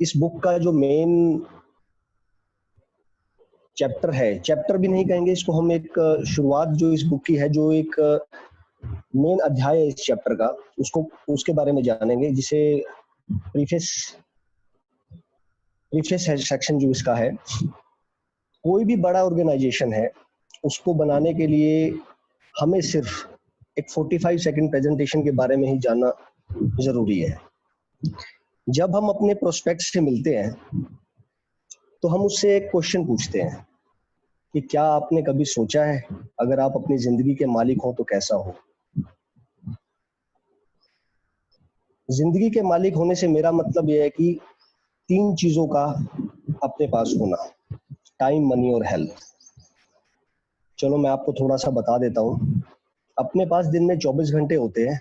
इस बुक का जो मेन चैप्टर है, चैप्टर भी नहीं कहेंगे इसको हम, एक शुरुआत जो इस बुक की है, जो एक मेन अध्याय है इस चैप्टर का, उसको उसके बारे में जानेंगे, जिसे प्रीफेस सेक्शन जो इसका है। कोई भी बड़ा ऑर्गेनाइजेशन है, उसको बनाने के लिए हमें सिर्फ एक 45 सेकंड प्रेजेंटेशन के बारे में ही जानना जरूरी है। जब हम अपने प्रोस्पेक्ट से मिलते हैं तो हम उससे एक क्वेश्चन पूछते हैं कि क्या आपने कभी सोचा है अगर आप अपनी जिंदगी के मालिक हो तो कैसा हो। जिंदगी के मालिक होने से मेरा मतलब यह है कि 3 चीजों का अपने पास होना, टाइम, मनी और हेल्थ। चलो मैं आपको थोड़ा सा बता देता हूँ। अपने पास दिन में 24 घंटे होते हैं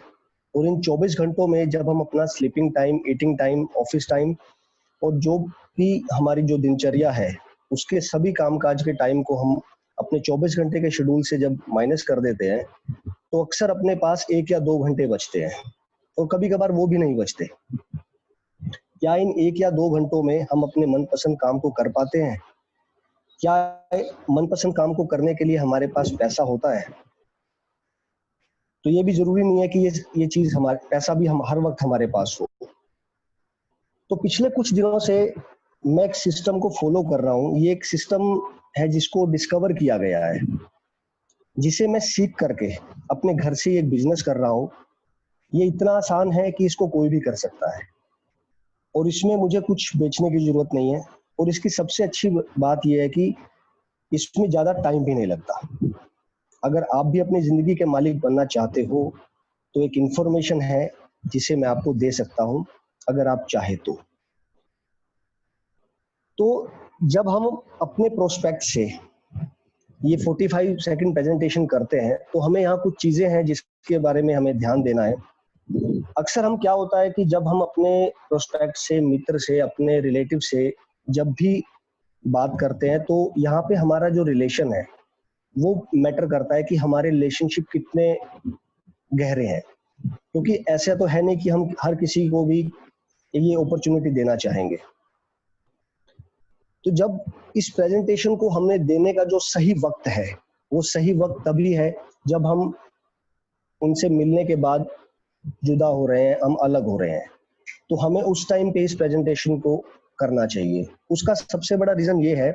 और इन 24 घंटों में जब हम अपना sleeping time, eating time, office time और जो भी हमारी जो दिनचर्या है उसके सभी कामकाज के टाइम को हम अपने 24 घंटे के शेड्यूल से जब माइनस कर देते हैं तो अक्सर अपने पास 1 या 2 घंटे बचते हैं और कभी कभार वो भी नहीं बचते। क्या इन 1 या 2 घंटों में हम अपने मनपसंद काम को कर पाते हैं? क्या मनपसंद काम को करने के लिए हमारे पास पैसा होता है? तो ये भी जरूरी नहीं है कि ये चीज हमारे पैसा भी हम हर वक्त हमारे पास हो। तो पिछले कुछ दिनों से मैं एक सिस्टम को फॉलो कर रहा हूँ। ये एक सिस्टम है जिसको डिस्कवर किया गया है, जिसे मैं सीख करके अपने घर से एक बिजनेस कर रहा हूँ। ये इतना आसान है कि इसको कोई भी कर सकता है और इसमें मुझे कुछ बेचने की जरूरत नहीं है। और इसकी सबसे अच्छी बात यह है कि इसमें ज्यादा टाइम भी नहीं लगता। अगर आप भी अपनी जिंदगी के मालिक बनना चाहते हो तो एक इंफॉर्मेशन है जिसे मैं आपको दे सकता हूं अगर आप चाहे तो जब हम अपने प्रोस्पेक्ट से ये 45 सेकंड प्रेजेंटेशन करते हैं तो हमें यहाँ कुछ चीजें हैं जिसके बारे में हमें ध्यान देना है। अक्सर हम क्या होता है कि जब हम अपने प्रोस्पेक्ट से, मित्र से, अपने रिलेटिव से जब भी बात करते हैं तो यहाँ पे हमारा जो रिलेशन है वो मैटर करता है कि हमारे रिलेशनशिप कितने गहरे हैं। क्योंकि ऐसा तो है नहीं कि हम हर किसी को भी ये अपॉर्चुनिटी देना चाहेंगे। तो जब इस प्रेजेंटेशन को हमने देने का जो सही वक्त है, वो सही वक्त तभी है जब हम उनसे मिलने के बाद जुदा हो रहे हैं, हम अलग हो रहे हैं, तो हमें उस टाइम पे इस प्रेजेंटेशन को करना चाहिए। उसका सबसे बड़ा रीजन ये है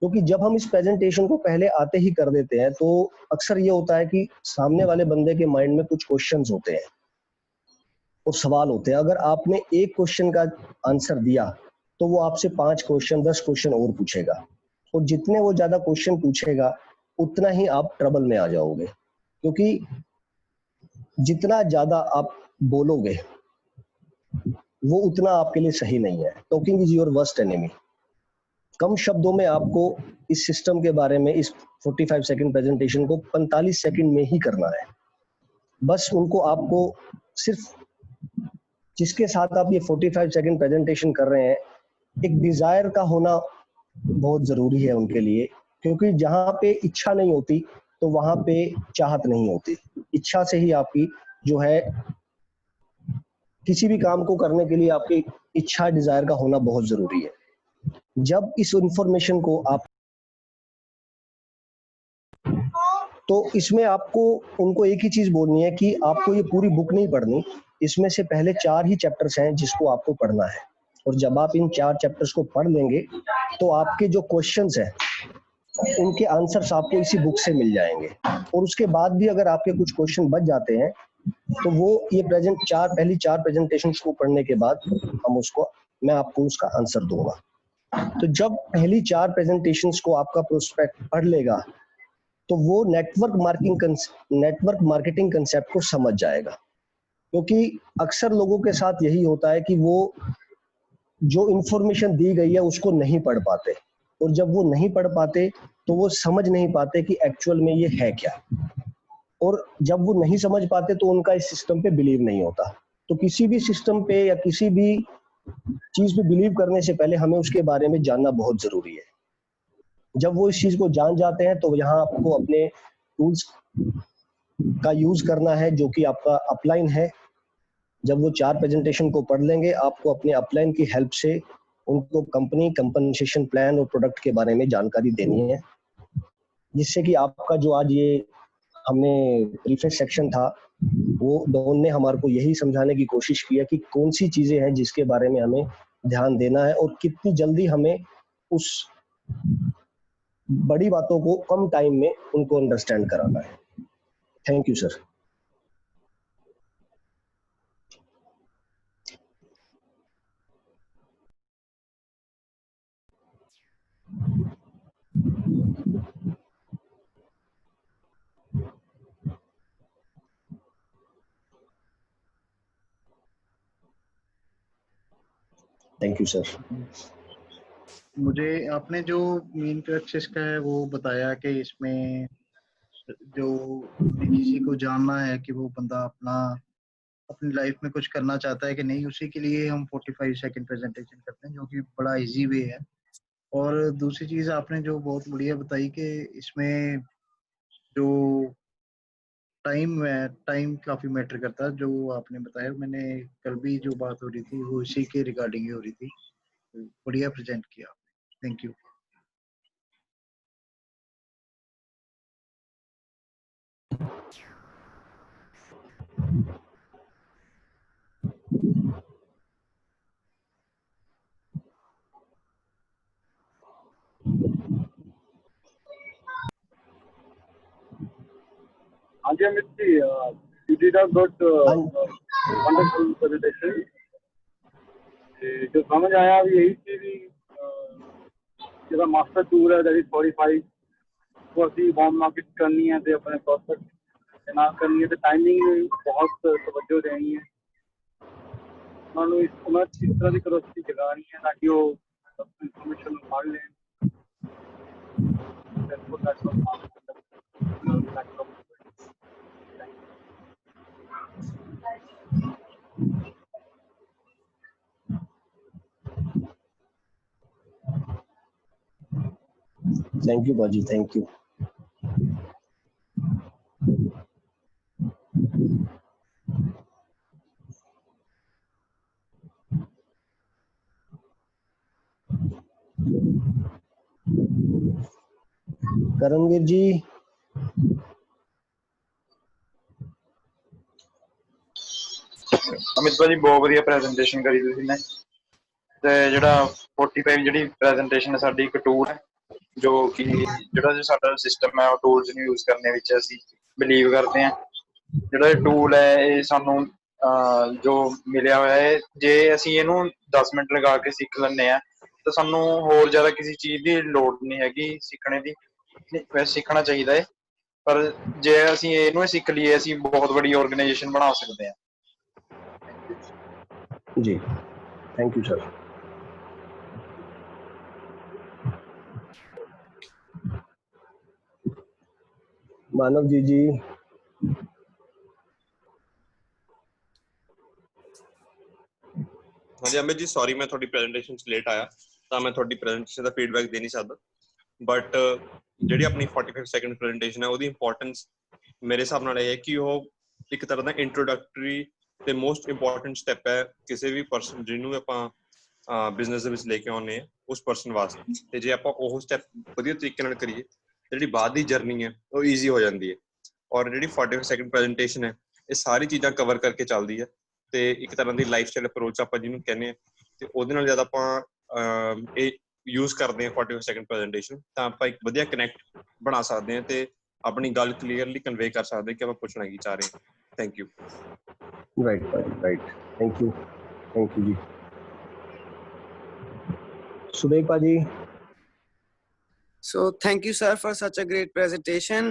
क्योंकि जब हम इस प्रेजेंटेशन को पहले आते ही कर देते हैं तो अक्सर ये होता है कि सामने वाले बंदे के माइंड में कुछ क्वेश्चंस होते हैं और सवाल होते हैं। अगर आपने एक क्वेश्चन का आंसर दिया तो वो आपसे 5 क्वेश्चन, 10 क्वेश्चन और पूछेगा और जितने वो ज्यादा क्वेश्चन पूछेगा उतना ही आप ट्रबल में आ जाओगे। क्योंकि जितना ज्यादा आप बोलोगे वो उतना आपके लिए सही नहीं है। Talking is your worst enemy. कम शब्दों में आपको इस सिस्टम के बारे में, इस 45 सेकंड प्रेजेंटेशन को 45 सेकंड में ही करना है। बस उनको आपको सिर्फ जिसके साथ आप ये 45 सेकंड प्रेजेंटेशन कर रहे हैं, एक डिजायर का होना बहुत जरूरी है उनके लिए। क्योंकि जहां पे इच्छा नहीं होती तो वहां पे चाहत नहीं होती। इच्छा से ही आपकी जो है, किसी भी काम को करने के लिए आपकी इच्छा, डिजायर का होना बहुत जरूरी है। जब इस इंफॉर्मेशन को आप, तो इसमें आपको उनको एक ही चीज बोलनी है कि आपको ये पूरी बुक नहीं पढ़नी, इसमें से पहले 4 ही चैप्टर्स हैं जिसको आपको पढ़ना है। और जब आप इन 4 चैप्टर्स को पढ़ लेंगे तो आपके जो क्वेश्चंस हैं उनके आंसर्स आपको इसी बुक से मिल जाएंगे। और उसके बाद भी अगर आपके कुछ क्वेश्चन बच जाते हैं तो वो ये पहली 4 प्रेजेंटेशंस को पढ़ने के बाद मैं आपको उसका आंसर दूंगा। तो जब पहली 4 प्रेजेंटेशंस को आपका प्रोस्पेक्ट पढ़ लेगा तो वो नेटवर्क मार्केटिंग कंसेप्ट को समझ जाएगा। क्योंकि अक्सर लोगों के साथ यही होता है कि वो जो इंफॉर्मेशन दी गई है उसको नहीं पढ़ पाते, और जब वो नहीं पढ़ पाते तो वो समझ नहीं पाते कि एक्चुअल में ये है क्या। और जब वो नहीं समझ पाते तो उनका इस सिस्टम पे बिलीव नहीं होता। तो किसी भी सिस्टम पे या किसी भी चीज पे बिलीव करने से पहले हमें उसके बारे में जानना बहुत जरूरी है। जब वो इस चीज को जान जाते हैं तो यहाँ आपको अपने टूल्स का यूज करना है जो कि आपका अपलाइन है। जब वो 4 प्रेजेंटेशन को पढ़ लेंगे, आपको अपने अपलाइन की हेल्प से उनको कंपनी कंपनसेशन प्लान और प्रोडक्ट के बारे में जानकारी देनी है, जिससे कि आपका जो आज ये हमने प्रीफेस सेक्शन था वो डॉन ने हमारे को यही समझाने की कोशिश की है कि कौन सी चीजें हैं जिसके बारे में हमें ध्यान देना है और कितनी जल्दी हमें उस बड़ी बातों को कम टाइम में उनको अंडरस्टैंड कराना है। Thank you sir. Thank you sir. मुझे आपने जो मेन क्रक्सेस का है वो बताया कि इसमें जो किसी को जानना है कि वो बंदा अपनी लाइफ में कुछ करना चाहता है कि नहीं, उसी के लिए हम 45 सेकंड प्रेजेंटेशन करते हैं, जो कि बड़ा इजी वे है। और दूसरी चीज आपने जो बहुत बढ़िया बताई कि इसमें जो टाइम है, टाइम काफी मैटर करता है, जो आपने बताया। मैंने कल भी जो बात हो रही थी वो इसी के रिगार्डिंग ही हो रही थी। बढ़िया प्रेजेंट किया आपने, थैंक यू। हाँ जी Amit ji, you did a good wonderful presentation। जो समझ आया अभी यही चीज ਜਿਹੜਾ ਮਾਸਟਰ ਟੂਲ ਹੈ ਜਿਹੜੀ 45 को ਅਸੀਂ वार्म मार्केट करनी है तो अपने प्रोस्पेक्ट ਦੇ ਨਾਲ ਕਰਨੀ ਹੈ ਤੇ ਟਾਈਮਿੰਗ ਬਹੁਤ ਤਵੱਜੋ ਦੇਣੀ ਹੈ ਉਹਨਾਂ ਨੂੰ। ਉਹਨਾਂ ਇਸ ਤਰ੍ਹਾਂ ਦੀ ਕਰੋਸਟੀ ਜਗਾਣੀ ਹੈ ਤਾਂ ਕਿ ਉਹ ਇਨਫੋਰਮੇਸ਼ਨ ਨੂੰ ਪੜ੍ਹ ਲੈਣ। थैंक यू बाजी, थैंक यू। करणवीर जी। अमित भाजी बहुत वधिया प्रेजेंटेशन करी तुसीं ने। ते जिहड़ा 45 जिहड़ी प्रेजेंटेशन है साडी एक टूल है जो कि जिहड़ा जो साडा सिस्टम है वो टूल्स नूं यूज करने विच असीं बिलीव करते हैं। जिहड़ा टूल है ये सानूं जो मिलिया होया है, जे असीं इहनूं 10 मिनट लगा के सीख लैंदे आ तो सानूं होर ज़्यादा किसी चीज़ की लोड़ नहीं हैगी सीखने की। वैसे सीखना चाहिए है, पर जे असीं इहनूं सीख लीए असीं बहुत बड़ी ऑर्गेनाइजेशन बना सकते हैं। जी थैंक यू सर। मानव जी। हाँ जी अमित जी, सॉरी मैं थोड़ी प्रेजेंटेशन लेट आया तो मैं थोड़ी प्रेजेंटेशन का फीडबैक दे नहीं सकता, बट ਜਿਹੜੀ ਆਪਣੀ 45 ਸੈਕਿੰਡ ਪ੍ਰੈਜੈਂਟੇਸ਼ਨ ਹੈ ਉਹਦੀ ਇੰਪੋਰਟੈਂਸ ਮੇਰੇ ਹਿਸਾਬ ਨਾਲ ਇਹ ਹੈ ਕਿ ਉਹ ਇੱਕ ਤਰ੍ਹਾਂ ਦਾ ਇੰਟਰੋਡਕਟਰੀ ਤੇ ਮੋਸਟ ਇੰਪੋਰਟੈਂਟ ਸਟੈਪ ਹੈ ਕਿਸੇ ਵੀ ਪਰਸਨ ਜਿਹਨੂੰ ਆਪਾਂ ਬਿਜ਼ਨਸ ਦੇ ਵਿੱਚ ਲੈ ਕੇ ਆਉਂਦੇ ਆ ਉਸ ਪਰਸਨ ਵਾਸਤੇ। ਤੇ ਜੇ ਆਪਾਂ ਉਹ ਸਟੈਪ ਵਧੀਆ ਤਰੀਕੇ ਨਾਲ ਕਰੀਏ ਜਿਹੜੀ ਬਾਅਦ ਦੀ ਜਰਨੀ ਹੈ ਉਹ ਈਜ਼ੀ ਹੋ ਜਾਂਦੀ ਹੈ। ਔਰ ਜਿਹੜੀ 45 ਸੈਕਿੰਡ ਪ੍ਰੈਜੈਂਟੇਸ਼ਨ ਹੈ ਇਹ ਸਾਰੀ ਚੀਜ਼ਾਂ ਕਵਰ ਕਰਕੇ ਚੱਲਦੀ ਹੈ ਤੇ ਇੱਕ ਤਰ੍ਹਾਂ ਦੀ ਲਾਈਫ ਸਟਾਈਲ ਅਪਰੋਚ ਆਪਾਂ ਜਿਹਨੂੰ ਕਹਿੰਦੇ ਆ ਤੇ ਉਹਦੇ ਨਾਲ ਜਦ ਆਪਾਂ ਇਹ यूज करते हैं 45 सेकंड प्रेजेंटेशन तो आप एक बढ़िया कनेक्ट बना सकते हैं ते अपनी गल क्लीयरली कन्वे कर सकते हैं कि आप पूछना की चाह रहे हैं। Thank you. Right thank you जी। Subek paaji. So thank you sir for such a great presentation।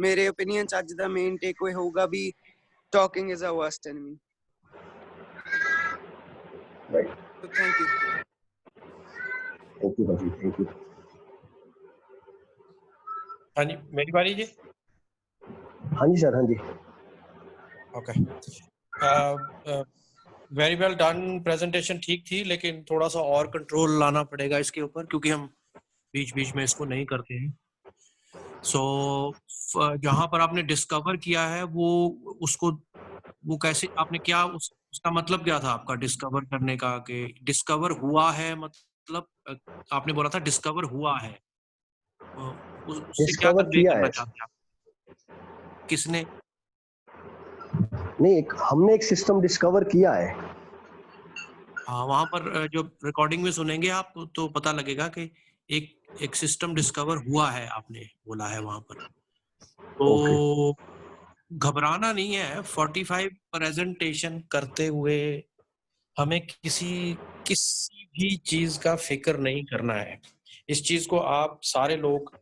मेरे opinion आज दा main takeaway होगा भी talking is a worst enemy। Right। So thank you बाजी, थैंक यू। हाँ जी मेरी बारी जी। हाँ जी सर, हाँ जी। Okay, very well done. Presentation ठीक थी लेकिन थोड़ा सा और कंट्रोल लाना पड़ेगा इसके ऊपर क्योंकि हम बीच बीच में इसको नहीं करते हैं। सो जहाँ पर आपने डिस्कवर किया है वो उसको वो कैसे आपने क्या उसका मतलब क्या था आपका डिस्कवर करने का, कि डिस्कवर हुआ है मतलब आपने बोला था डिस्कवर हुआ है, उससे क्या डिस्कवर कन्वे किया करना है। चाहते हैं आप? किसने? नहीं, हमने एक सिस्टम डिस्कवर किया है। हाँ, वहां पर जो रिकॉर्डिंग में सुनेंगे आप तो पता लगेगा कि एक सिस्टम डिस्कवर हुआ है, आपने बोला है वहां पर। तो घबराना नहीं है। 45 प्रेजेंटेशन करते हुए हमें किसी भी चीज का फिक्र नहीं करना है। इस चीज को आप सारे लोग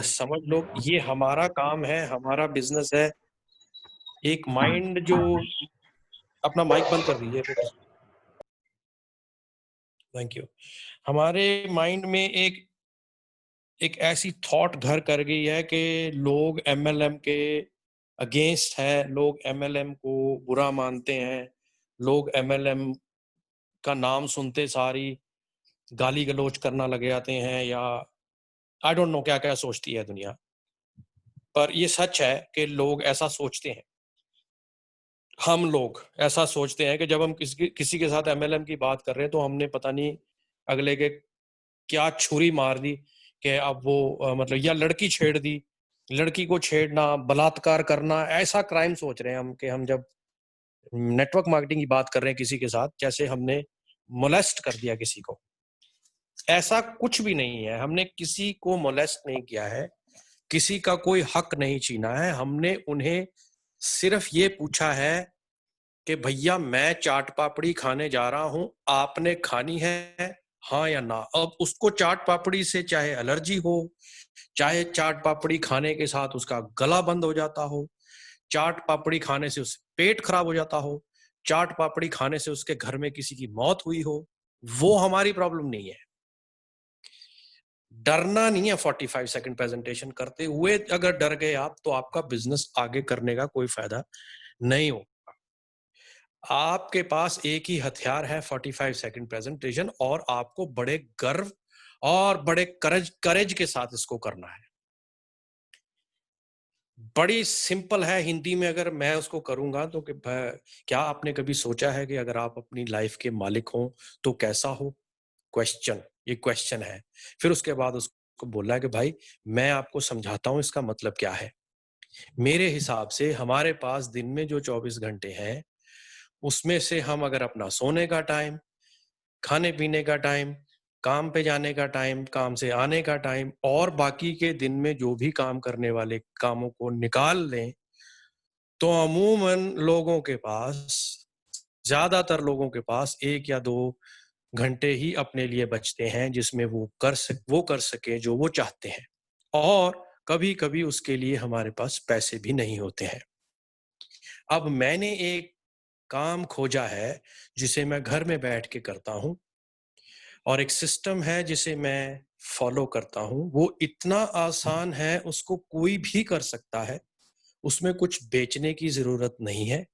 समझ लो, ये हमारा काम है, हमारा बिजनेस है। एक माइंड जो, अपना माइक बंद कर दीजिए। Thank you. हमारे माइंड में एक ऐसी थॉट घर कर गई है कि लोग एमएलएम के अगेंस्ट है, लोग एमएलएम को बुरा मानते हैं, लोग एमएलएम का नाम सुनते सारी गाली गलौज करना लग जाते हैं, या आई डोंट नो क्या क्या सोचती है दुनिया। पर ये सच है कि लोग ऐसा सोचते हैं। हम लोग ऐसा सोचते हैं कि जब हम किसी के साथ एमएलएम की बात कर रहे हैं तो हमने पता नहीं अगले के क्या छुरी मार दी कि अब वो मतलब, या लड़की छेड़ दी, लड़की को छेड़ना, बलात्कार करना, ऐसा क्राइम सोच रहे हैं हम कि हम जब नेटवर्क मार्केटिंग की बात कर रहे हैं किसी के साथ, जैसे हमने मोलेस्ट कर दिया किसी को। ऐसा कुछ भी नहीं है, हमने किसी को मोलेस्ट नहीं किया है, किसी का कोई हक नहीं छीना है। हमने उन्हें सिर्फ ये पूछा है कि भैया मैं चाट पापड़ी खाने जा रहा हूं, आपने खानी है हाँ या ना। अब उसको चाट पापड़ी से चाहे एलर्जी हो, चाहे चाट पापड़ी खाने के साथ उसका गला बंद हो जाता हो, चाट पापड़ी खाने से उसका पेट खराब हो जाता हो, चाट पापड़ी खाने से उसके घर में किसी की मौत हुई हो, वो हमारी प्रॉब्लम नहीं है। डरना नहीं है 45 सेकंड प्रेजेंटेशन करते हुए। अगर डर गए आप तो आपका बिजनेस आगे करने का कोई फायदा नहीं हो। आपके पास एक ही हथियार है, 45 सेकंड प्रेजेंटेशन, और आपको बड़े गर्व और बड़े करेज के साथ इसको करना है। बड़ी सिंपल है। हिंदी में अगर मैं उसको करूंगा तो कि क्या आपने कभी सोचा है कि अगर आप अपनी लाइफ के मालिक हो तो कैसा हो? क्वेश्चन, ये क्वेश्चन है। फिर उसके बाद उसको बोला है कि भाई मैं आपको समझाता हूं इसका मतलब क्या है। मेरे हिसाब से हमारे पास दिन में जो 24 घंटे हैं उसमें से हम अगर अपना सोने का टाइम, खाने पीने का टाइम, काम पे जाने का टाइम, काम से आने का टाइम, और बाकी के दिन में जो भी काम करने वाले कामों को निकाल लें तो अमूमन लोगों के पास, ज्यादातर लोगों के पास 1 या 2 घंटे ही अपने लिए बचते हैं जिसमें वो कर सके जो वो चाहते हैं। और कभी कभी उसके लिए हमारे पास पैसे भी नहीं होते हैं। अब मैंने एक काम खोजा है जिसे मैं घर में बैठ के करता हूं, और एक सिस्टम है जिसे मैं फॉलो करता हूं। वो इतना आसान है, उसको कोई भी कर सकता है, उसमें कुछ बेचने की जरूरत नहीं है,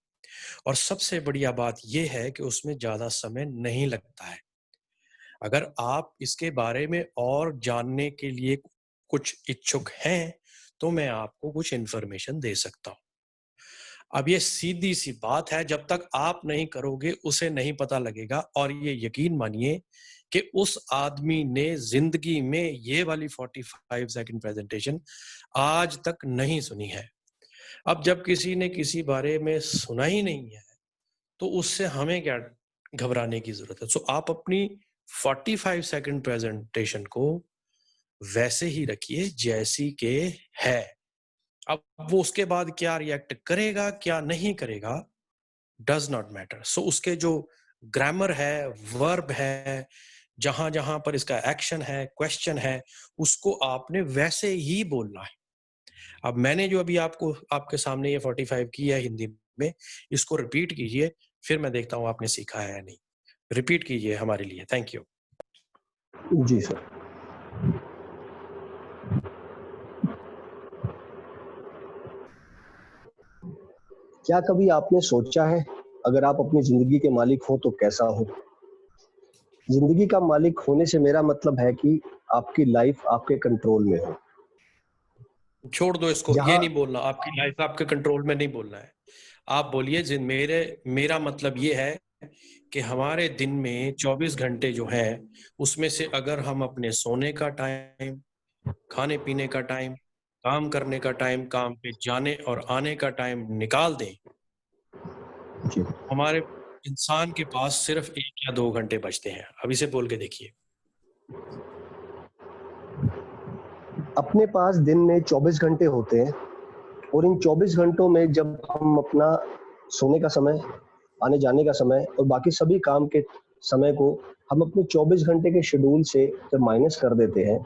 और सबसे बढ़िया बात यह है कि उसमें ज्यादा समय नहीं लगता है। अगर आप इसके बारे में और जानने के लिए कुछ इच्छुक हैं तो मैं आपको कुछ इन्फॉर्मेशन दे सकता हूं। अब ये सीधी सी बात है, जब तक आप नहीं करोगे उसे नहीं पता लगेगा। और ये यकीन मानिए कि उस आदमी ने जिंदगी में ये वाली 45 सेकंड प्रेजेंटेशन आज तक नहीं सुनी है। अब जब किसी ने किसी बारे में सुना ही नहीं है तो उससे हमें क्या घबराने की जरूरत है। सो आप अपनी 45 सेकंड प्रेजेंटेशन को वैसे ही रखिए जैसी के है। अब वो उसके बाद क्या रिएक्ट करेगा क्या नहीं करेगा डज नॉट मैटर। सो उसके जो ग्रामर है, वर्ब है, जहां जहां पर इसका एक्शन है, क्वेश्चन है, उसको आपने वैसे ही बोलना है। अब मैंने जो अभी आपको आपके सामने ये 45 की है हिंदी में, इसको रिपीट कीजिए, फिर मैं देखता हूं आपने सीखा है या नहीं। रिपीट कीजिए हमारे लिए। Thank you. जी सर। क्या कभी आपने सोचा है अगर आप अपनी जिंदगी के मालिक हो तो कैसा हो? जिंदगी का मालिक होने से मेरा मतलब है कि आपकी लाइफ आपके कंट्रोल में हो। छोड़ दो इसको, ये नहीं बोलना आपकी लाइफ आपके कंट्रोल में नहीं बोलना है। आप बोलिए। मेरा मतलब ये है कि हमारे दिन में 24 घंटे जो है उसमें से अगर हम अपने सोने का टाइम, खाने पीने का टाइम, काम करने का टाइम, काम पे जाने और आने का टाइम निकाल दें, जी। हमारे इंसान के पास सिर्फ 1 या 2 घंटे बचते हैं। अब इसे बोल के देखिए। अपने पास दिन में 24 घंटे होते हैं और इन 24 घंटों में जब हम अपना सोने का समय, आने जाने का समय और बाकी सभी काम के समय को हम अपने 24 घंटे के शेड्यूल से जब माइनस कर देते हैं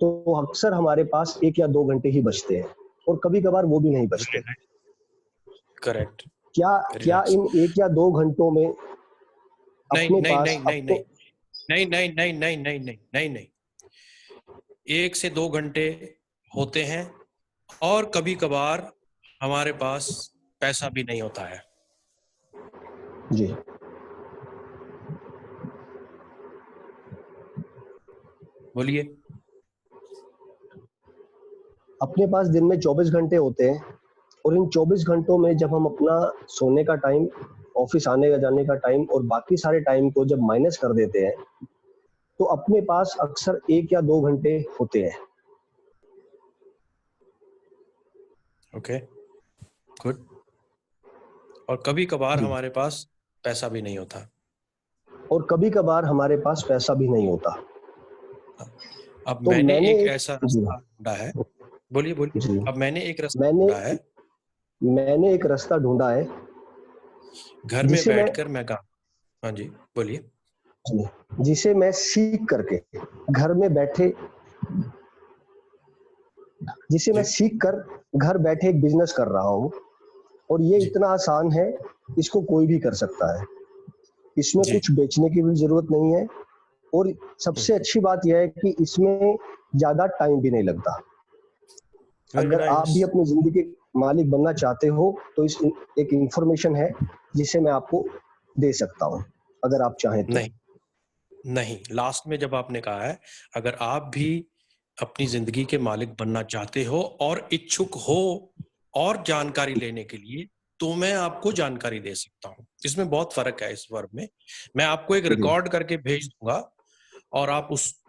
तो अक्सर हमारे पास 1 या 2 घंटे ही बचते हैं और कभी कभार वो भी नहीं बचते। करेक्ट। क्या क्या इन 1 या 2 घंटों में अपने पास नहीं, 1 से 2 घंटे होते हैं और कभी कभार हमारे पास पैसा भी नहीं होता है। जी। बोलिए। अपने पास दिन में 24 घंटे होते हैं और इन 24 घंटों में जब हम अपना सोने का टाइम, ऑफिस आने का जाने का टाइम और बाकी सारे टाइम को जब माइनस कर देते हैं तो अपने पास अक्सर 1 या 2 घंटे होते हैं। Okay, good. और कभी कभार जी। हमारे पास पैसा भी नहीं होता। और कभी कभार हमारे पास पैसा भी नहीं होता। अब तो मैंने मैंने एक एक ऐसा जी रास्ता ढूंढा है। बोलिए बोलिए। जी अब मैंने एक रास्ता मैंने ढूंढा है, मैंने एक रास्ता ढूंढा है घर में जिसे मैं बैठकर मैं काम। हाँ जी, बोलिए। जी, जिसे मैं सीख करके घर में बैठे जिसे मैं जी सीख कर घर बैठे एक बिजनेस कर रहा हूँ और ये जी इतना आसान है, इसको कोई भी कर सकता है। इसमें जी। कुछ बेचने की भी जरूरत नहीं है और सबसे अच्छी बात यह है कि इसमें ज्यादा टाइम भी नहीं लगता। वेरी अगर आप नाइस। भी अपनी जिंदगी के मालिक बनना चाहते हो तो इस एक इंफॉर्मेशन है जिसे मैं आपको दे सकता हूँ अगर आप चाहें तो। नहीं नहीं, लास्ट में जब आपने कहा है अगर आप भी अपनी जिंदगी के मालिक बनना चाहते हो और इच्छुक हो और जानकारी लेने के लिए, तो मैं आपको जानकारी दे सकता हूँ। इसमें बहुत फर्क है इस वर्ब में। मैं आपको एक जी रिकॉर्ड करके भेज दूंगा और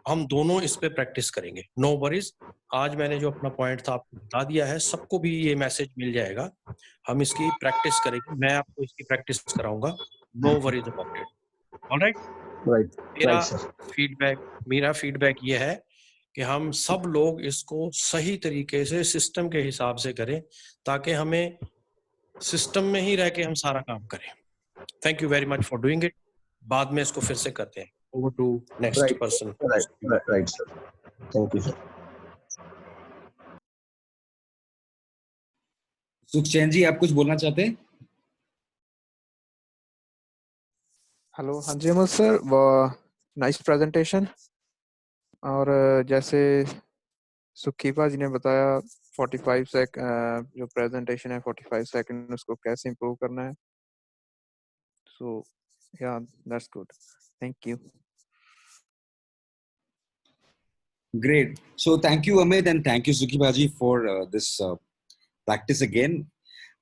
हम दोनों इस पे प्रैक्टिस करेंगे। No worries. आज मैंने जो अपना पॉइंट था आपको बता दिया है, सबको भी ये मैसेज मिल जाएगा। हम इसकी प्रैक्टिस करेंगे, मैं आपको इसकी प्रैक्टिस कराऊंगा। No worries about it. Alright. Right मेरा राइट सर। फीडबैक ये है कि हम सब लोग इसको सही तरीके से सिस्टम के हिसाब से करें ताकि हमें सिस्टम में ही रह के हम सारा काम करें। Thank you very much for doing it. बाद में इसको फिर से करते हैं। Over to next right person. Right right sir. Thank you sir. Sukhchain ji, आप कुछ बोलना चाहते हैं? हेलो, हाँ जी अमल सर, नाइस प्रेजेंटेशन। और जैसे सुखीपा जी ने बताया 45 सेकंड जो प्रेजेंटेशन है 45 सेकंड उसको कैसे इम्प्रूव करना है। सो या that's good, thank you. Great. So thank you, Amit, and thank you, Sukhi Bhaji, for this practice again.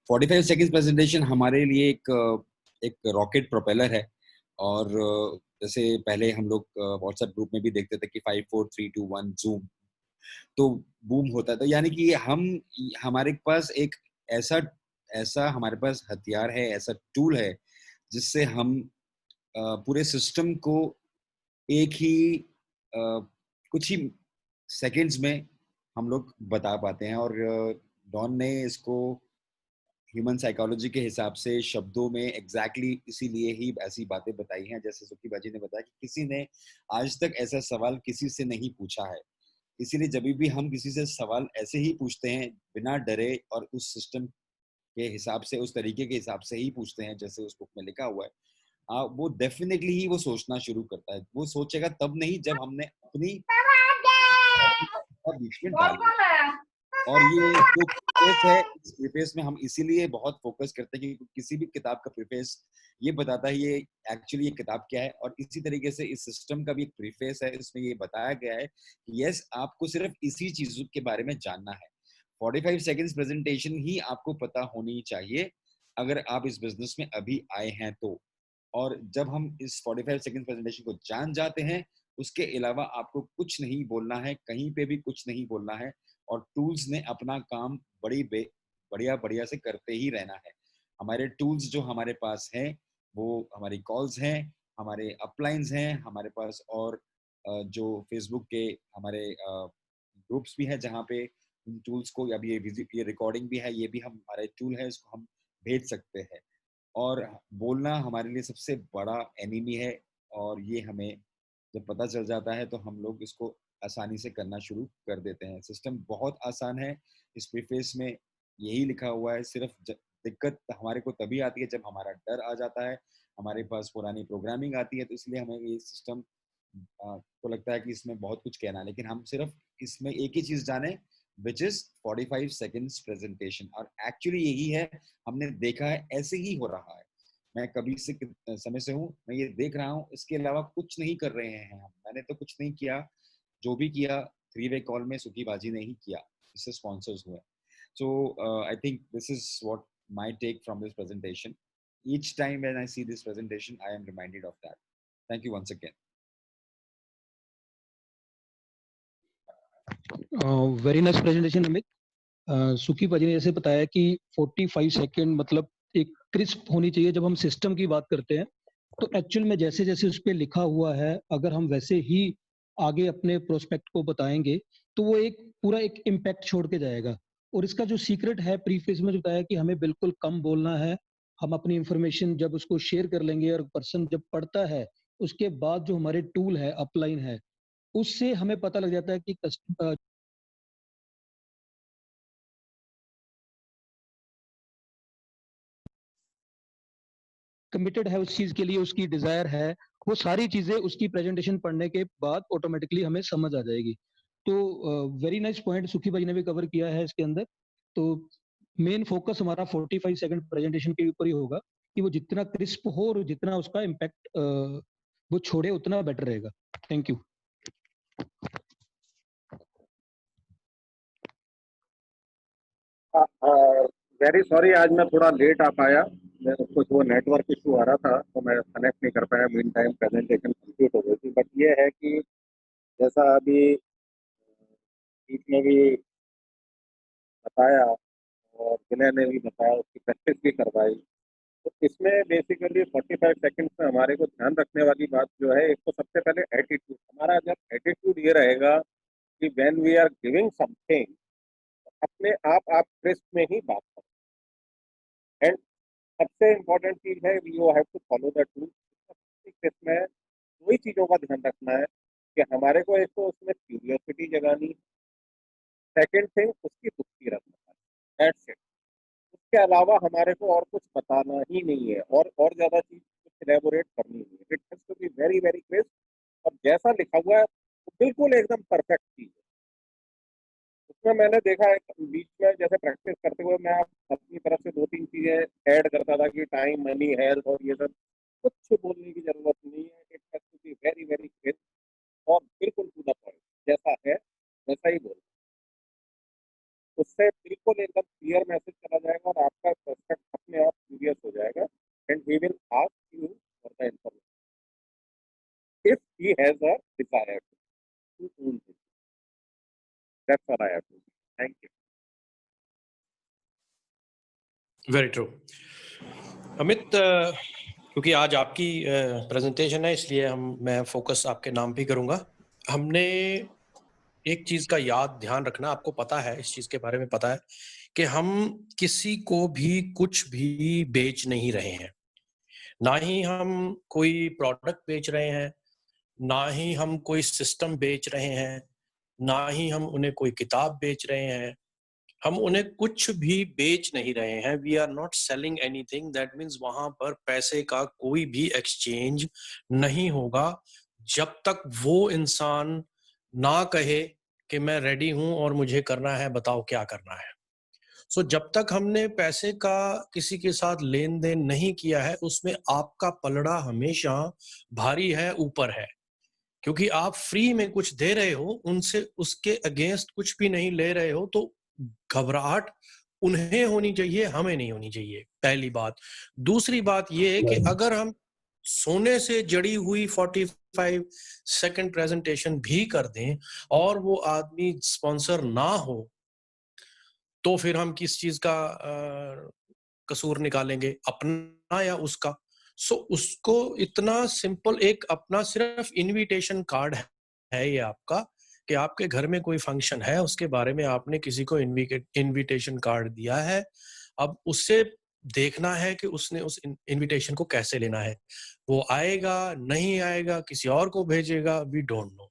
45 seconds presentation हमारे लिए एक रॉकेट प्रोपेलर है और जैसे पहले हम लोग व्हाट्सएप ग्रुप में भी देखते थे कि 5 4 3 2 1 जूम, तो बूम होता था। यानी कि हमारे पास एक ऐसा हमारे पास हथियार है, ऐसा टूल है जिससे हम पूरे सिस्टम को एक ही कुछ ही सेकंड्स में हम लोग बता पाते हैं। और डॉन ने इसको ह्यूमन साइकोलॉजी के हिसाब से शब्दों में एग्जैक्टली इसीलिए ही ऐसी बातें बताई हैं। जैसे सुखी बाजी ने बताया कि किसी ने आज तक ऐसा सवाल किसी से नहीं पूछा है, इसीलिए जब भी हम किसी से सवाल ऐसे ही पूछते हैं बिना डरे और उस सिस्टम के हिसाब से, उस तरीके के हिसाब से ही पूछते हैं जैसे उस बुक में लिखा हुआ है, वो डेफिनेटली ही वो सोचना शुरू करता है। वो सोचेगा तब नहीं जब हमने अपनी बीच में डाली। और ये जो प्रीफेस है, इस प्रीफेस में हम इसीलिए बहुत फोकस करते हैं क्योंकि किसी भी किताब का प्रीफेस ये बताता है ये एक्चुअली ये किताब क्या है। और इसी तरीके से इस सिस्टम का भी एक प्रीफेस है, इसमें ये बताया गया है कि यस, आपको सिर्फ इसी चीजों के बारे में जानना है। 45 सेकंड्स प्रेजेंटेशन ही आपको पता होनी चाहिए। अगर आप इस बिजनेस में अभी आए हैं तो। और जब हम इस 45 सेकंड प्रेजेंटेशन को जान जाते हैं, उसके अलावा आपको कुछ नहीं बोलना है, कहीं पे भी कुछ नहीं बोलना है, और टूल्स ने अपना काम बढ़िया बढ़िया से करते ही रहना है। हमारे टूल्स जो हमारे पास हैं वो हमारी कॉल्स हैं, हमारे अपलाइंस हैं हमारे पास, और जो फेसबुक के हमारे ग्रुप्स भी हैं जहाँ पे इन टूल्स को, अभी ये रिकॉर्डिंग भी है, ये भी हम हमारे टूल है, इसको हम भेज सकते हैं। और बोलना हमारे लिए सबसे बड़ा एनिमी है, और ये हमें जब पता चल जाता है तो हम लोग इसको आसानी से करना शुरू कर देते हैं। सिस्टम बहुत आसान है, इस प्रीफेस में यही लिखा हुआ है। सिर्फ दिक्कत हमारे को तभी आती है जब हमारा डर आ जाता है, हमारे पास पुरानी प्रोग्रामिंग आती है, तो इसलिए हमें ये सिस्टम को लगता है कि इसमें बहुत कुछ कहना है, लेकिन हम सिर्फ इसमें एक ही चीज जाने, विच इज 45 सेकेंड्स प्रेजेंटेशन। और एक्चुअली यही है, हमने देखा है ऐसे ही हो रहा है। मैं कभी से समय से हूँ, मैं ये देख रहा हूँ, इसके अलावा कुछ नहीं कर रहे हैं हम। मैंने तो कुछ नहीं किया, जो भी किया 3-वे कॉल में सुकी बाजी ने ही किया, इससे स्पॉन्सर्स हुए। So I think this is what my take from this presentation. Each time when I see this presentation, I am reminded of that. Thank you once again. Very nice presentation Amit. सुखी भाजी ने जैसे बताया कि 45 second मतलब एक crisp होनी चाहिए। जब हम सिस्टम की बात करते हैं तो एक्चुअल में जैसे जैसे उस पर लिखा हुआ है, अगर हम वैसे ही आगे अपने प्रोस्पेक्ट को बताएंगे तो वो एक पूरा एक इम्पैक्ट छोड़ के जाएगा। और इसका जो सीक्रेट है प्रीफेस में जो बताया कि हमें बिल्कुल कम बोलना है, हम अपनी इंफॉर्मेशन जब उसको शेयर कर लेंगे और पर्सन जब पढ़ता है उसके बाद जो हमारे टूल है, अपलाइन है, उससे हमें पता लग जाता है कि कमिटेड है उस चीज के लिए, उसकी डिजायर है, वो सारी चीजें उसकी प्रेजेंटेशन पढ़ने के बाद ऑटोमेटिकली हमें समझ आ जाएगी। तो वेरी नाइस पॉइंट सुखी भाई ने भी कवर किया है इसके अंदर। तो मेन फोकस हमारा 45 सेकंड प्रेजेंटेशन के ऊपर ही होगा कि वो जितना क्रिस्प हो और जितना उसका इम्पैक्ट वो छोड़े उतना बेटर रहेगा। Thank you. वेरी सॉरी, आज मैं थोड़ा लेट आ पाया, कुछ वो नेटवर्क इशू आ रहा था तो मैं कनेक्ट नहीं कर पाया। मीन टाइम प्रेजेंटेशन कंप्लीट हो गई थी। बट ये है कि जैसा अभी बीच में भी बताया और विनय ने भी बताया, उसकी प्रैक्टिस भी करवाई, तो इसमें बेसिकली 45 सेकंड्स में हमारे को ध्यान रखने वाली बात जो है, एक तो सबसे पहले एटीट्यूड। हमारा जब एटीट्यूड ये रहेगा कि when we are giving something, अपने आप क्रिस्प में ही बात करें। एंड सबसे इम्पोर्टेंट चीज है, you have to follow the tool. इसमें दो ही चीजों का ध्यान रखना है कि हमारे को एक तो उसमें क्यूरियोसिटी जगानी, सेकंड थिंग उसकी दुखी रखना है, दैट्स इट। उसके अलावा हमारे को और कुछ बताना ही नहीं है, और ज्यादा चीज कुछ इलेबोरेट करनी नहीं है। It has to be very very crisp, और जैसा लिखा हुआ है वो बिल्कुल एकदम परफेक्ट चीज है। उसमें मैंने देखा है बीच में जैसे प्रैक्टिस करते हुए मैं अपनी तरफ से 2-3 चीजें ऐड करता था कि टाइम, मनी, हेल्थ और ये सब। कुछ बोलने की जरूरत नहीं है। It has to be very very crisp और बिल्कुल टू द पॉइंट, जैसा है वैसा ही बोल। उससे बिल्कुल एकदम क्लियर मैसेज चला जाएगा और आपका प्रोस्पेक्ट अपने आप क्यूरियस हो जाएगा, and he will ask you for the information if he has a desire to own this. That's what I have to say. Thank you. Very true Amit. क्योंकि आज आपकी प्रेजेंटेशन है इसलिए मैं फोकस आपके नाम पे करूंगा। हमने एक चीज का ध्यान रखना, आपको पता है, इस चीज के बारे में पता है कि हम किसी को भी कुछ भी बेच नहीं रहे हैं। ना ही हम कोई प्रोडक्ट बेच रहे हैं, ना ही हम कोई सिस्टम बेच रहे हैं, ना ही हम उन्हें कोई किताब बेच रहे हैं। हम उन्हें कुछ भी बेच नहीं रहे हैं। We are not selling anything. That means वहां पर पैसे का कोई भी एक्सचेंज नहीं होगा जब तक वो इंसान ना कहे कि मैं रेडी हूं और मुझे करना है, बताओ क्या करना है। सो जब तक हमने पैसे का किसी के साथ लेन देन नहीं किया है, उसमें आपका पलड़ा हमेशा भारी है, ऊपर है। क्योंकि आप फ्री में कुछ दे रहे हो, उनसे उसके अगेंस्ट कुछ भी नहीं ले रहे हो, तो घबराहट उन्हें होनी चाहिए, हमें नहीं होनी चाहिए, पहली बात। दूसरी बात ये है कि अगर हम सोने से जड़ी हुई 45 सेकंड प्रेजेंटेशन भी कर दें और वो आदमी स्पॉन्सर ना हो, तो फिर हम किस चीज का कसूर निकालेंगे, अपना या उसका? सो उसको इतना सिंपल, एक अपना सिर्फ इनविटेशन कार्ड है ये आपका, कि आपके घर में कोई फंक्शन है, उसके बारे में आपने किसी को इनविटेशन कार्ड दिया है। अब उससे देखना है कि उसने उस इनविटेशन को कैसे लेना है। वो आएगा, नहीं आएगा, किसी और को भेजेगा, वी डोंट नो।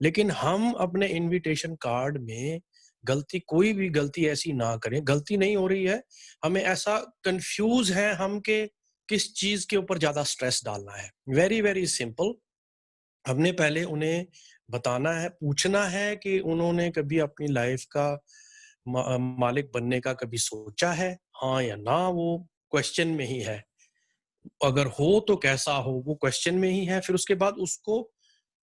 लेकिन हम अपने इनविटेशन कार्ड में कोई भी गलती ऐसी ना करें। गलती नहीं हो रही है, हमें ऐसा कंफ्यूज है हम के किस चीज के ऊपर ज्यादा स्ट्रेस डालना है। वेरी वेरी सिंपल, हमने पहले उन्हें बताना है, पूछना है कि उन्होंने कभी अपनी लाइफ का मालिक बनने का कभी सोचा है, हाँ या ना, वो क्वेश्चन में ही है। अगर हो तो कैसा हो, वो क्वेश्चन में ही है। फिर उसके बाद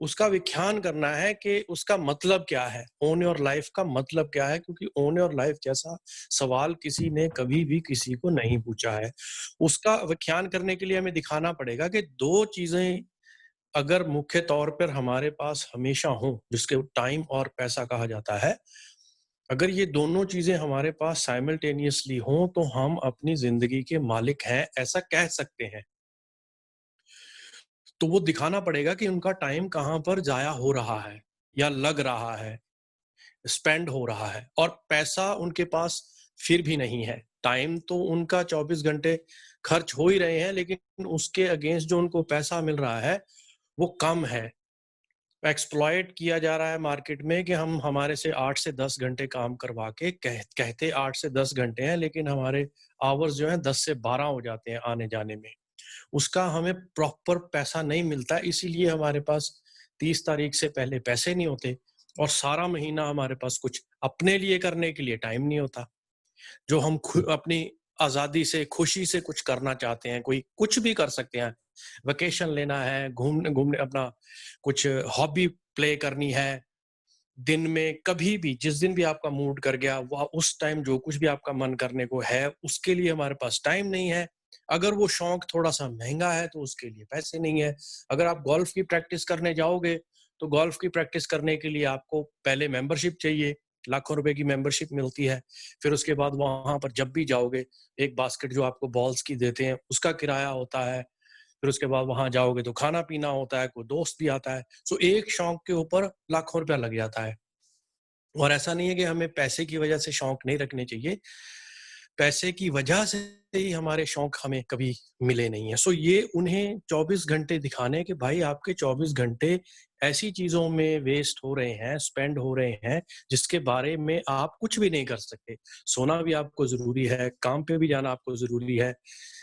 उसका व्याख्यान करना है कि उसका मतलब क्या है, ओन योर लाइफ का मतलब क्या है, क्योंकि ओन योर लाइफ जैसा सवाल किसी ने कभी भी किसी को नहीं पूछा है। उसका व्याख्यान करने के लिए हमें दिखाना पड़ेगा कि दो चीजें अगर मुख्य तौर पर हमारे पास हमेशा हो, जिसके टाइम और पैसा कहा जाता है, अगर ये दोनों चीजें हमारे पास साइमल्टेनियसली हों तो हम अपनी जिंदगी के मालिक हैं, ऐसा कह सकते हैं। तो वो दिखाना पड़ेगा कि उनका टाइम कहाँ पर जाया हो रहा है या लग रहा है, स्पेंड हो रहा है, और पैसा उनके पास फिर भी नहीं है। टाइम तो उनका 24 घंटे खर्च हो ही रहे हैं, लेकिन उसके अगेंस्ट जो उनको पैसा मिल रहा है वो कम है। एक्सप्लॉइट किया जा रहा है मार्केट में कि हम हमारे से 8 से 10 घंटे काम करवा के कहते 8 से 10 घंटे हैं, लेकिन हमारे आवर्स जो हैं 10 से 12 हो जाते हैं आने जाने में। उसका हमें प्रॉपर पैसा नहीं मिलता, इसीलिए हमारे पास 30 तारीख से पहले पैसे नहीं होते और सारा महीना हमारे पास कुछ अपने लिए करने के लिए टाइम नहीं होता। जो हम अपनी आजादी से, खुशी से कुछ करना चाहते हैं, कोई कुछ भी कर सकते हैं। वेकेशन लेना है, घूमने अपना कुछ हॉबी प्ले करनी है, दिन में कभी भी, जिस दिन भी आपका मूड कर गया, वह उस टाइम जो कुछ भी आपका मन करने को है, उसके लिए हमारे पास टाइम नहीं है। अगर वो शौक थोड़ा सा महंगा है तो उसके लिए पैसे नहीं है। अगर आप गोल्फ की प्रैक्टिस करने जाओगे तो गोल्फ की प्रैक्टिस करने के लिए आपको पहले मेंबरशिप चाहिए, लाखों रुपए की मेंबरशिप मिलती है। फिर उसके बाद वहां पर जब भी जाओगे, एक बास्केट जो आपको बॉल्स की देते हैं उसका किराया होता है। फिर उसके बाद वहां जाओगे तो खाना पीना होता है, कोई दोस्त भी आता है। सो एक शौक के ऊपर लाखों रुपया लग जाता है। और ऐसा नहीं है कि हमें पैसे की वजह से शौक नहीं रखने चाहिए, पैसे की वजह से ही हमारे शौक हमें कभी मिले नहीं है। सो ये उन्हें 24 घंटे दिखाने कि भाई आपके 24 घंटे ऐसी चीजों में वेस्ट हो रहे हैं, स्पेंड हो रहे हैं, जिसके बारे में आप कुछ भी नहीं कर सकते। सोना भी आपको जरूरी है, काम पे भी जाना आपको जरूरी है,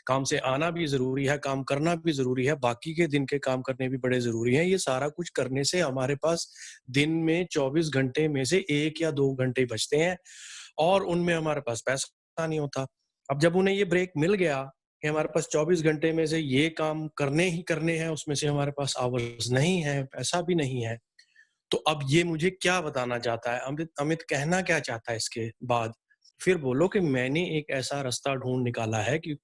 काम से आना भी जरूरी है, काम करना भी जरूरी है, बाकी के दिन के काम करने भी बड़े जरूरी हैं। ये सारा कुछ करने से हमारे पास दिन में 24 घंटे में से 1 या 2 घंटे बचते हैं और उनमें हमारे पास पैसा नहीं होता। अब जब उन्हें ये ब्रेक मिल गया कि हमारे पास 24 घंटे में से ये काम करने ही करने हैं, उसमें से हमारे पास आवर्स नहीं है, पैसा भी नहीं है, तो अब ये मुझे क्या बताना चाहता है अमित कहना क्या चाहता है इसके बाद? फिर बोलो कि मैंने एक ऐसा रास्ता ढूंढ निकाला है कि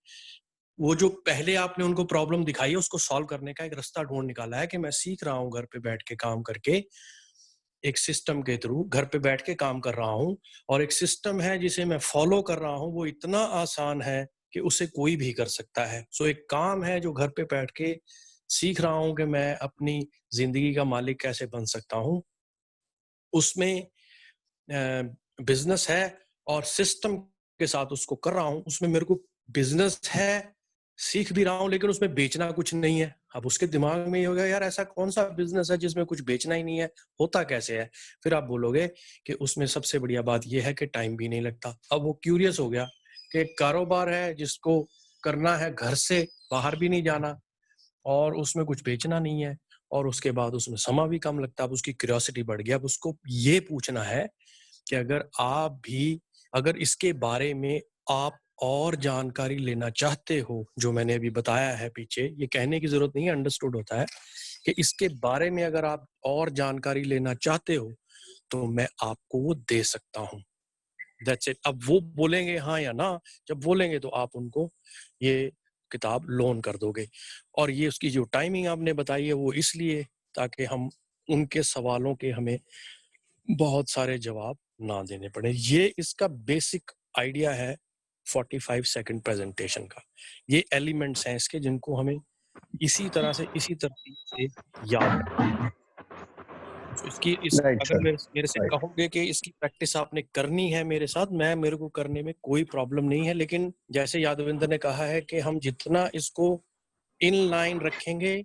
वो जो पहले आपने उनको प्रॉब्लम दिखाई है उसको सॉल्व करने का एक रास्ता ढूंढ निकाला है कि मैं सीख रहा हूँ घर पे बैठ के काम करके, एक सिस्टम के थ्रू घर पे बैठ के काम कर रहा हूँ, और एक सिस्टम है जिसे मैं फॉलो कर रहा हूँ, वो इतना आसान है कि उसे कोई भी कर सकता है। सो एक काम है जो घर पे बैठ के सीख रहा हूँ कि मैं अपनी जिंदगी का मालिक कैसे बन सकता हूँ। उसमें बिजनेस है और सिस्टम के साथ उसको कर रहा हूँ। उसमें मेरे को बिजनेस है, सीख भी रहा हूँ, लेकिन उसमें बेचना कुछ नहीं है। अब उसके दिमाग में ये होगा, यार ऐसा कौन सा बिजनेस है जिसमें कुछ बेचना ही नहीं है, होता कैसे है? फिर आप बोलोगे कि उसमें सबसे बढ़िया बात यह है कि टाइम भी नहीं लगता। अब वो क्यूरियस हो गया कि एक कारोबार है जिसको करना है घर से, बाहर भी नहीं जाना, और उसमें कुछ बेचना नहीं है, और उसके बाद उसमें समय भी कम लगता है। अब उसकी क्यूरियोसिटी बढ़ गया। अब उसको ये पूछना है कि अगर इसके बारे में आप और जानकारी लेना चाहते हो, जो मैंने अभी बताया है पीछे, ये कहने की जरूरत नहीं है, अंडरस्टूड होता है कि इसके बारे में अगर आप और जानकारी लेना चाहते हो तो मैं आपको वो दे सकता हूँ। That's it. अब वो बोलेंगे हाँ या ना, जब बोलेंगे तो आप उनको ये किताब लोन कर दोगे। और ये उसकी जो टाइमिंग आपने बताई है वो इसलिए ताकि हम उनके सवालों के हमें बहुत सारे जवाब ना देने पड़े। ये इसका बेसिक आइडिया है 45 सेकंड प्रेजेंटेशन का। ये एलिमेंट्स हैं इसके जिनको हमें इसी तरह से इसी तरतीब से याद रखना। तो इसकी अगर मेरे से कहोगे कि इसकी प्रैक्टिस आपने करनी है मेरे साथ, मेरे को करने में कोई प्रॉब्लम नहीं है। लेकिन जैसे यादविंदर ने कहा है कि हम जितना इसको इन लाइन रखेंगे,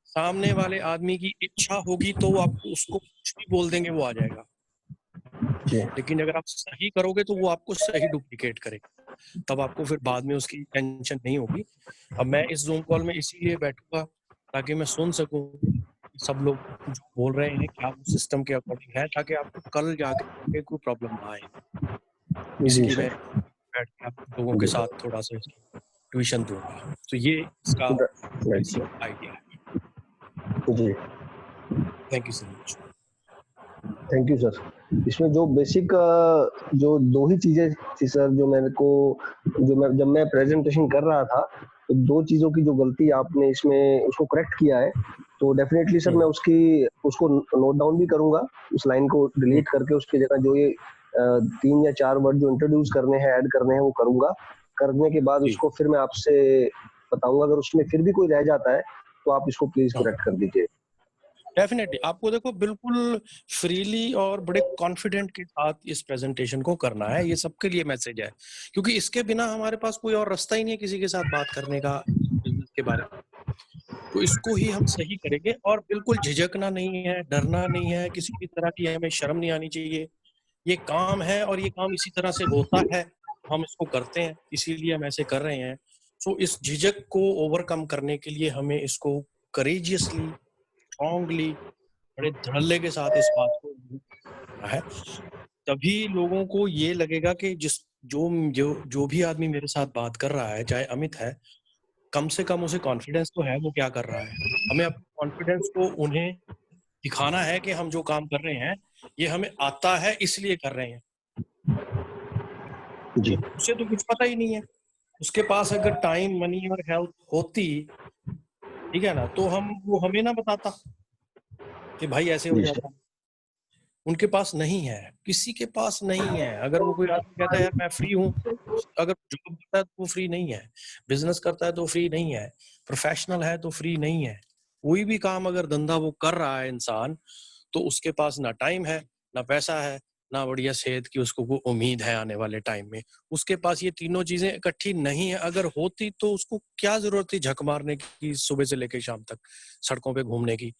सामने वाले आदमी की इच्छा होगी तो आप उसको कुछ भी बोल देंगे वो आ जाएगा। लेकिन अगर आप सही करोगे तो वो आपको सही डुप्लीकेट करेगा, तब आपको फिर बाद में उसकी टेंशन नहीं होगी। अब मैं इस जूम कॉल में इसीलिए बैठूंगा ताकि मैं सुन सकूं सब लोग जो बोल रहे हैं क्या वो सिस्टम के अकॉर्डिंग है, ताकि आपको कल जाके कोई प्रॉब्लम ना आए। इसलिए मैं बैठ के आप लोगों के साथ थोड़ा सा ट्यूशन दूंगा। तो ये इसका आइडिया है जी। Thank you so much. Thank you sir. इसमें जो बेसिक जो दो ही चीजें थी सर, जो मेरे को जब मैं प्रेजेंटेशन कर रहा था तो दो चीजों की जो गलती आपने इसमें उसको करेक्ट किया है, तो डेफिनेटली सर मैं उसको नोट डाउन भी करूंगा, उस लाइन को डिलीट करके उसकी जगह जो ये 3 या 4 वर्ड जो इंट्रोड्यूस करने हैं, ऐड करने हैं, वो करूंगा। करने के बाद उसको फिर मैं आपसे बताऊंगा। अगर उसमें फिर भी कोई रह जाता है तो आप इसको प्लीज करेक्ट कर दीजिए। डेफिनेटली आपको देखो बिल्कुल फ्रीली और बड़े कॉन्फिडेंट के साथ इस प्रेजेंटेशन को करना है। ये सबके लिए मैसेज है, क्योंकि इसके बिना हमारे पास कोई और रास्ता ही नहीं है किसी के साथ बात करने का बिजनेस के बारे में। तो इसको ही हम सही करेंगे और बिल्कुल झिझकना नहीं है, डरना नहीं है, किसी भी तरह की हमें शर्म नहीं आनी चाहिए। ये काम है और ये काम इसी तरह से होता है, हम इसको करते हैं इसीलिए हम ऐसे कर रहे हैं। सो इस झिझक को ओवरकम करने के लिए हमें इसको करेजियसली, स्ट्रॉन्गली, बड़े धड़ल्ले के साथ इस बात को करना है। तभी लोगों को ये लगेगा कि जो भी आदमी मेरे साथ बात कर रहा है, चाहे अमित है, कम से कम उसे कॉन्फिडेंस तो है वो क्या कर रहा है। हमें अपने कॉन्फिडेंस को उन्हें दिखाना है कि हम जो काम कर रहे हैं ये हमें आता है इसलिए कर रहे हैं जी। उसे तो कुछ पता ही नहीं है। उसके पास अगर टाइम, मनी और हेल्थ होती, ठीक है ना, तो वो हमें ना बताता कि भाई ऐसे हो जाता। उनके पास नहीं है, किसी के पास नहीं है। अगर वो कोई आदमी कहता है यार मैं फ्री हूँ, अगर जॉब करता है तो वो फ्री नहीं है, बिजनेस करता है तो फ्री नहीं है, प्रोफेशनल है तो फ्री नहीं है। कोई भी काम अगर धंधा वो कर रहा है इंसान, तो उसके पास ना टाइम है, ना पैसा है, ना बढ़िया सेहत की उसको कोई उम्मीद है आने वाले टाइम में। उसके पास ये तीनों चीजें इकट्ठी नहीं है। अगर होती तो उसको क्या जरूरत थी झक मारने की, सुबह से लेकर शाम तक सड़कों पे घूमने की,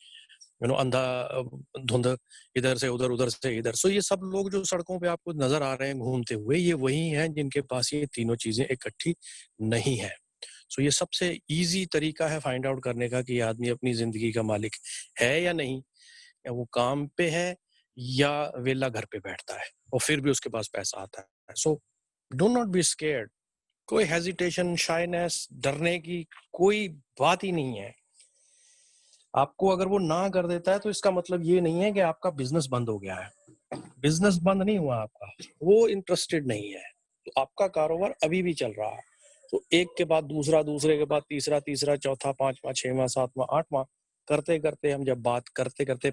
अंधा धुंध, इधर से उधर, उधर से इधर। सो ये सब लोग जो सड़कों पे आपको नजर आ रहे हैं घूमते हुए, ये वही हैं जिनके पास ये तीनों चीजें इकट्ठी नहीं है। सो ये सबसे इजी तरीका है फाइंड आउट करने का कि आदमी अपनी जिंदगी का मालिक है या नहीं, या वो काम पे है या वेला घर पे बैठता है और फिर भी उसके पास पैसा आता है। So do not be scared. कोई हेजिटेशन, शाइनेस, डरने की कोई बात ही नहीं है। आपको अगर वो ना कर देता है तो इसका मतलब ये नहीं है कि आपका बिजनेस बंद हो गया है। बिजनेस बंद नहीं हुआ आपका, वो इंटरेस्टेड नहीं है, तो आपका कारोबार अभी भी चल रहा है। तो एक के बाद दूसरा, दूसरे के बाद तीसरा, तीसरा, चौथा, 5वां, 6वां, 7वां, 8वां करते करते हम जब बात करते करते